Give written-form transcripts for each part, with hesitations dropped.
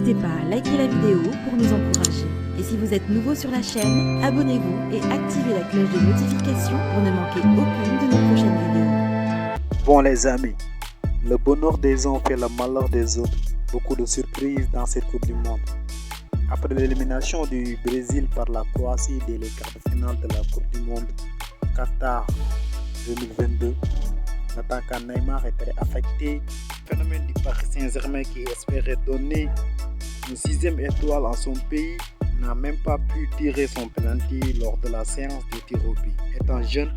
N'hésitez pas à liker la vidéo pour nous encourager. Et si vous êtes nouveau sur la chaîne, abonnez-vous et activez la cloche de notification pour ne manquer aucune de nos prochaines vidéos. Bon les amis, le bonheur des uns fait le malheur des autres. Beaucoup de surprises dans cette Coupe du Monde. Après l'élimination du Brésil par la Croatie dès les quarts de finale de la Coupe du Monde Qatar 2022, l'attaquant Neymar est très affecté. Phénomène du Paris Saint-Germain qui espérait donner une 6e étoile en son pays n'a même pas pu tirer son penalty lors de la séance de tir au but. Étant jeune,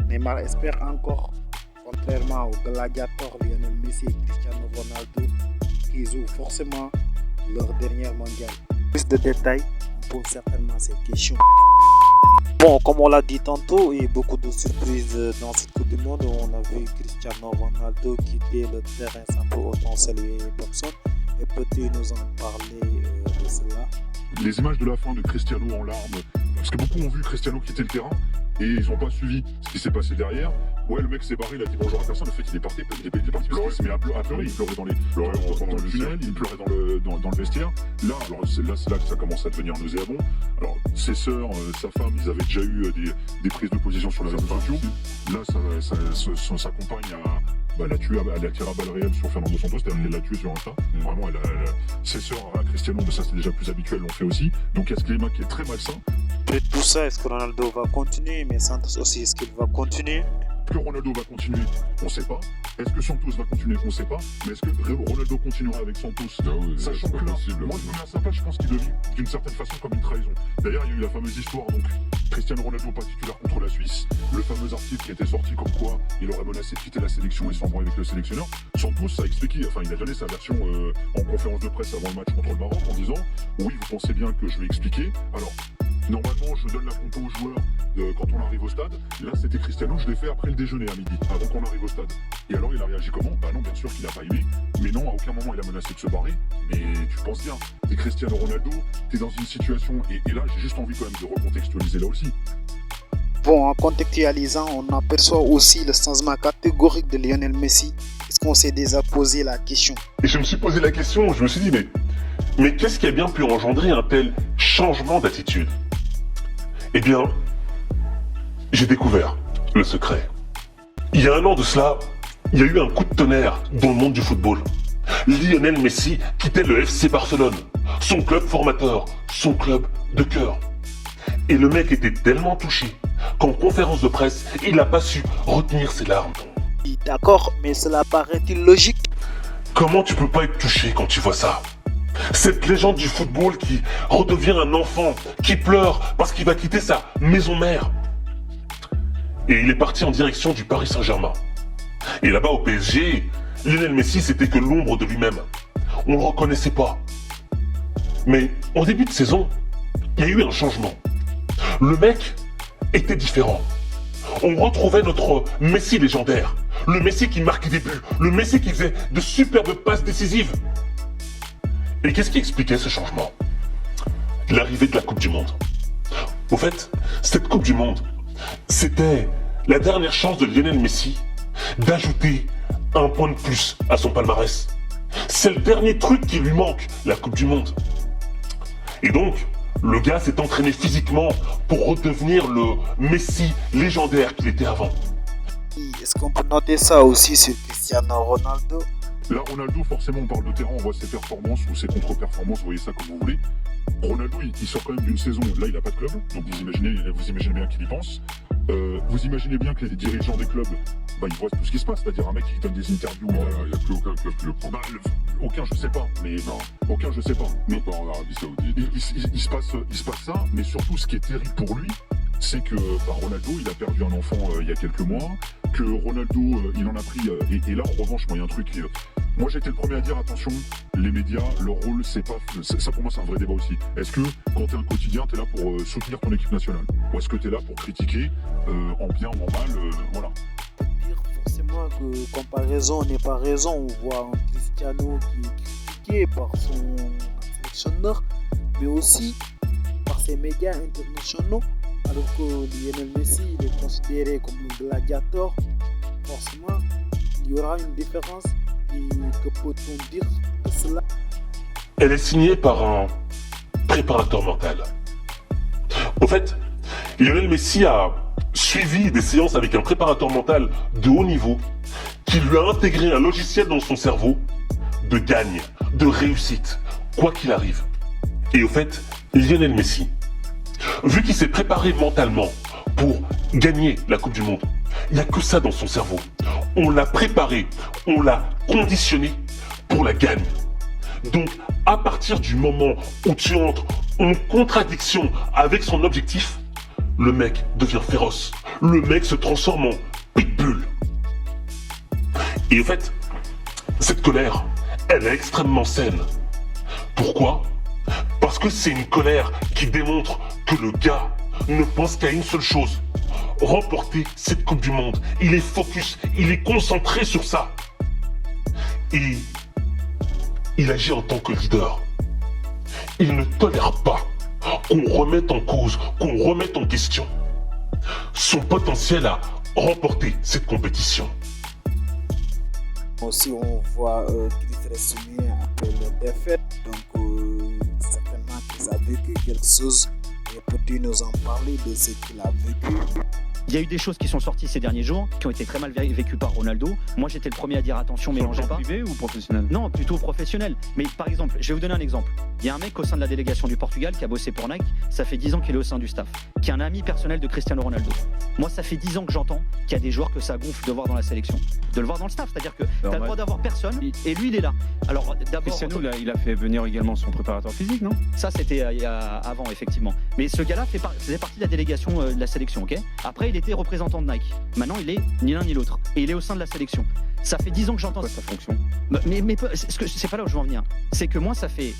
Neymar espère encore, contrairement aux gladiateurs Lionel Messi et Cristiano Ronaldo qui jouent forcément leur dernière mondiale. Plus de détails, on pose certainement ces questions. Bon, comme on l'a dit tantôt, il y a beaucoup de surprises dans cette Coupe du Monde. On a vu Cristiano Ronaldo quitter le terrain sans pour autant saluer personne. Et peux-tu nous en parler de cela? Les images de la fin de Cristiano en larmes, parce que beaucoup ont vu Cristiano quitter le terrain et ils n'ont pas suivi ce qui s'est passé derrière. Ouais, le mec s'est barré, il a dit bonjour à personne. Le fait qu'il est parti parce qu'il s'est mis à pleurer, il pleurait dans le tunnel, il pleurait dans le vestiaire. Là, c'est là que ça commence à devenir nauséabond. Alors, ses sœurs, sa femme, ils avaient déjà eu des prises de position sur les réseaux sociaux. Là, sa compagne elle a tiré à balle réelle sur Fernando Santos, elle l'a tué sur Insta. Vraiment, ses sœurs à Cristiano, mais ça c'est déjà plus habituel, l'ont fait aussi. Donc il y a ce climat qui est très malsain. Et tout ça, est-ce que Ronaldo va continuer? Mais Santos aussi, est-ce qu'il va continuer? Est-ce que Ronaldo va continuer? On ne sait pas. Est-ce que Santos va continuer? On ne sait pas. Mais est-ce que Ronaldo continuera avec Santos? Sachant que là, moi je me mets à sa place, je pense qu'il le vit d'une certaine façon comme une trahison. D'ailleurs, il y a eu la fameuse histoire, donc Cristiano Ronaldo pas titulaire contre la Suisse, le fameux article qui était sorti comme quoi il aurait menacé de quitter la sélection et s'embrouiller avec le sélectionneur. Santos a expliqué, enfin il a donné sa version en conférence de presse avant le match contre le Maroc en disant oui, vous pensez bien que je vais expliquer. Alors normalement, je donne la compo aux joueurs quand on arrive au stade. Là, c'était Cristiano, je l'ai fait après le déjeuner à midi, avant qu'on arrive au stade. Et alors, il a réagi comment? Bah non, bien sûr qu'il n'a pas aimé. Mais non, à aucun moment, il a menacé de se barrer. Mais tu penses bien, t'es Cristiano Ronaldo, t'es dans une situation... Et là, j'ai juste envie quand même de recontextualiser là aussi. Bon, en contextualisant, on aperçoit aussi le changement catégorique de Lionel Messi. Est-ce qu'on s'est déjà posé la question? Et je me suis posé la question, je me suis dit, mais qu'est-ce qui a bien pu engendrer un tel changement d'attitude? Eh bien, j'ai découvert le secret. Il y a un an de cela, il y a eu un coup de tonnerre dans le monde du football. Lionel Messi quittait le FC Barcelone, son club formateur, son club de cœur. Et le mec était tellement touché qu'en conférence de presse, il n'a pas su retenir ses larmes. D'accord, mais cela paraît-il logique? Comment tu peux pas être touché quand tu vois ça? Cette légende du football qui redevient un enfant, qui pleure parce qu'il va quitter sa maison mère. Et il est parti en direction du Paris Saint-Germain. Et là-bas au PSG, Lionel Messi c'était que l'ombre de lui-même. On ne le reconnaissait pas. Mais en début de saison, il y a eu un changement. Le mec était différent. On retrouvait notre Messi légendaire. Le Messi qui marquait des buts. Le Messi qui faisait de superbes passes décisives. Et qu'est-ce qui expliquait ce changement? L'arrivée de la Coupe du Monde. Au fait, cette Coupe du Monde, c'était la dernière chance de Lionel Messi d'ajouter un point de plus à son palmarès. C'est le dernier truc qui lui manque, la Coupe du Monde. Et donc, le gars s'est entraîné physiquement pour redevenir le Messi légendaire qu'il était avant. Est-ce qu'on peut noter ça aussi sur Cristiano Ronaldo? Là, Ronaldo, forcément, on parle de terrain, on voit ses performances ou ses contre-performances, vous voyez ça comme vous voulez. Ronaldo, il sort quand même d'une saison, là, il n'a pas de club, donc vous imaginez bien qu'il y pense. Vous imaginez bien que les dirigeants des clubs, ils voient tout ce qui se passe, c'est-à-dire un mec qui donne des interviews. Il n'y a plus aucun club qui le prend. Aucun, je sais pas, mais non. Aucun, je sais pas. Mais pas en Arabie Saoudite. Il se passe ça, mais surtout, ce qui est terrible pour lui, c'est que Ronaldo, il a perdu un enfant il y a quelques mois, que Ronaldo, il en a pris, et là, en revanche, moi, il y a un truc qui... Moi, j'étais le premier à dire, attention, les médias, leur rôle, c'est pas... Ça, pour moi, c'est un vrai débat aussi. Est-ce que, quand t'es un quotidien, t'es là pour soutenir ton équipe nationale? Ou est-ce que t'es là pour critiquer, en bien ou en mal, voilà. Dire forcément que comparaison n'est pas raison. On voit un Cristiano qui est critiqué par son sélectionneur, mais aussi par ses médias internationaux, alors que Lionel Messi il est considéré comme un gladiateur. Forcément, il y aura une différence. Et que peut-on dire de cela? elle est signée par un préparateur mental. Au fait, Lionel Messi a suivi des séances avec un préparateur mental de haut niveau qui lui a intégré un logiciel dans son cerveau de gagne, de réussite, quoi qu'il arrive. Et au fait, Lionel Messi, vu qu'il s'est préparé mentalement pour gagner la Coupe du Monde, il n'y a que ça dans son cerveau. On l'a préparé, on l'a conditionné pour la gagne. Donc, à partir du moment où tu entres en contradiction avec son objectif, le mec devient féroce. Le mec se transforme en pitbull. Et en fait, cette colère, elle est extrêmement saine. Pourquoi ? Parce que c'est une colère qui démontre que le gars ne pense qu'à une seule chose. Remporter cette Coupe du Monde. Il est focus, il est concentré sur ça. Et il agit en tant que leader. Il ne tolère pas qu'on remette en cause, qu'on remette en question son potentiel à remporter cette compétition. Aussi, on voit Chris Ressumier après la défaite, donc certainement qu'il a vécu quelque chose. Et peux-tu nous en parler de ce qu'il a vécu? Il y a eu des choses qui sont sorties ces derniers jours, qui ont été très mal vécues par Ronaldo. Moi, j'étais le premier à dire attention, mélangez pas. Privé ou professionnel? Non, plutôt professionnel. Mais par exemple, je vais vous donner un exemple. Il y a un mec au sein de la délégation du Portugal qui a bossé pour Nike, ça fait 10 ans qu'il est au sein du staff, qui est un ami personnel de Cristiano Ronaldo. Moi, ça fait 10 ans que j'entends qu'il y a des joueurs que ça gonfle de voir dans la sélection, de le voir dans le staff. C'est-à-dire que tu as le droit d'avoir personne, et lui, il est là. Alors, d'abord, Cristiano, il a fait venir également son préparateur physique, non? ça, c'était avant, effectivement. Mais ce gars-là faisait partie de la délégation de la sélection, ok? Après, il était représentant de Nike. Maintenant, il est ni l'un ni l'autre. Et il est au sein de la sélection. Ça fait 10 ans que j'entends Quoi, sa fonction? Mais c'est pas là où je veux en venir. C'est que moi, ça fait...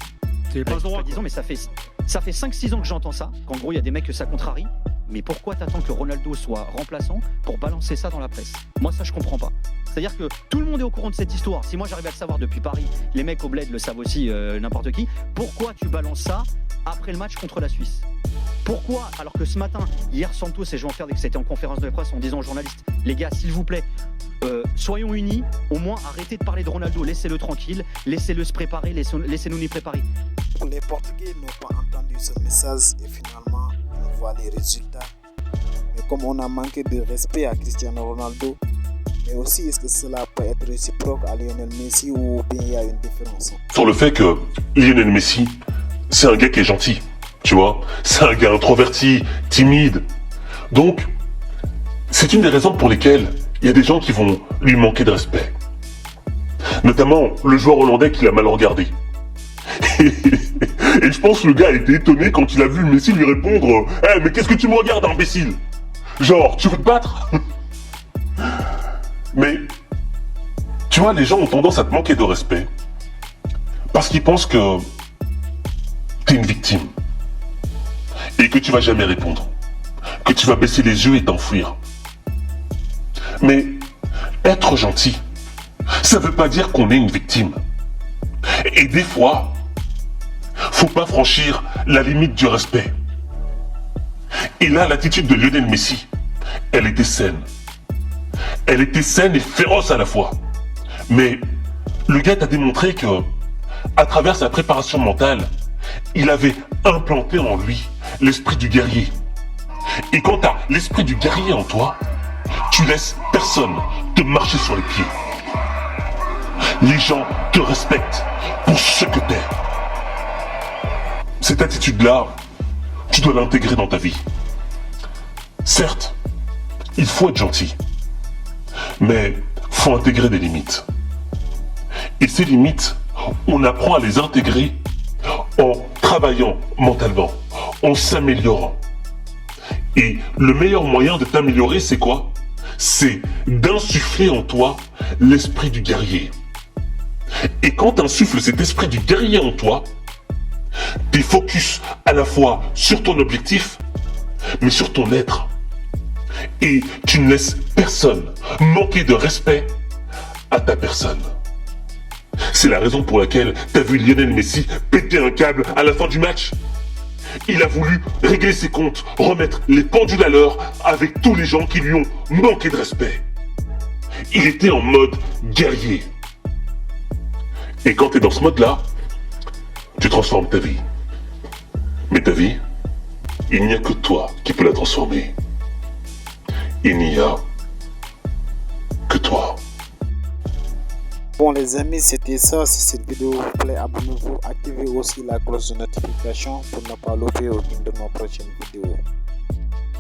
C'est pas droit. 10 ans, mais ça fait 5-6 ans que j'entends ça. Qu'en gros, il y a des mecs que ça contrarie. Mais pourquoi t'attends que Ronaldo soit remplaçant pour balancer ça dans la presse? Moi, ça, je comprends pas. C'est-à-dire que tout le monde est au courant de cette histoire. Si moi, j'arrive à le savoir depuis Paris, les mecs au bled le savent aussi, n'importe qui. Pourquoi tu balances ça après le match contre la Suisse? Pourquoi, alors que ce matin, hier, Santos et Jean Ferdinand, c'était en conférence de presse en disant aux journalistes, les gars, s'il vous plaît, soyons unis, au moins arrêtez de parler de Ronaldo, laissez-le tranquille, laissez-le se préparer, laissez-nous y préparer. Les Portugais n'ont pas entendu ce message et finalement, on voit les résultats. Mais comme on a manqué de respect à Cristiano Ronaldo, mais aussi est-ce que cela peut être réciproque à Lionel Messi ou bien il y a une différence? Sur le fait que Lionel Messi, c'est un gars qui est gentil, tu vois. C'est un gars introverti, timide. Donc, c'est une des raisons pour lesquelles il y a des gens qui vont lui manquer de respect. Notamment le joueur hollandais qui l'a mal regardé. Et je pense que le gars a été étonné quand il a vu Messi lui répondre « Eh, mais qu'est-ce que tu me regardes, imbécile ?» Genre, tu veux te battre? Mais, tu vois, les gens ont tendance à te manquer de respect parce qu'ils pensent que t'es une victime et que tu vas jamais répondre, que tu vas baisser les yeux et t'enfuir. Mais être gentil, ça veut pas dire qu'on est une victime. Et des fois, faut pas franchir la limite du respect. Et là, l'attitude de Lionel Messi, elle était saine. Elle était saine et féroce à la fois. Mais le gars t'a démontré que, à travers sa préparation mentale, il avait implanté en lui l'esprit du guerrier. Et quand t'as l'esprit du guerrier en toi, tu laisses personne te marcher sur les pieds. Les gens te respectent pour ce que t'es. Cette attitude-là, tu dois l'intégrer dans ta vie. Certes, il faut être gentil, mais faut intégrer des limites. Et ces limites, on apprend à les intégrer en travaillant mentalement, en s'améliorant. Et le meilleur moyen de t'améliorer, c'est quoi? C'est d'insuffler en toi l'esprit du guerrier. Et quand tu insuffles cet esprit du guerrier en toi, tu es focus à la fois sur ton objectif, mais sur ton être. Et tu ne laisses personne manquer de respect à ta personne. C'est la raison pour laquelle tu as vu Lionel Messi péter un câble à la fin du match. Il a voulu régler ses comptes, remettre les pendules à l'heure avec tous les gens qui lui ont manqué de respect. Il était en mode guerrier. Et quand tu es dans ce mode-là, tu transformes ta vie. Mais ta vie, il n'y a que toi qui peux la transformer. Il n'y a que toi. Bon les amis, c'était ça. Si cette vidéo vous plaît, abonnez-vous, activez aussi la cloche de notification pour ne pas louper aucune de nos prochaines vidéos.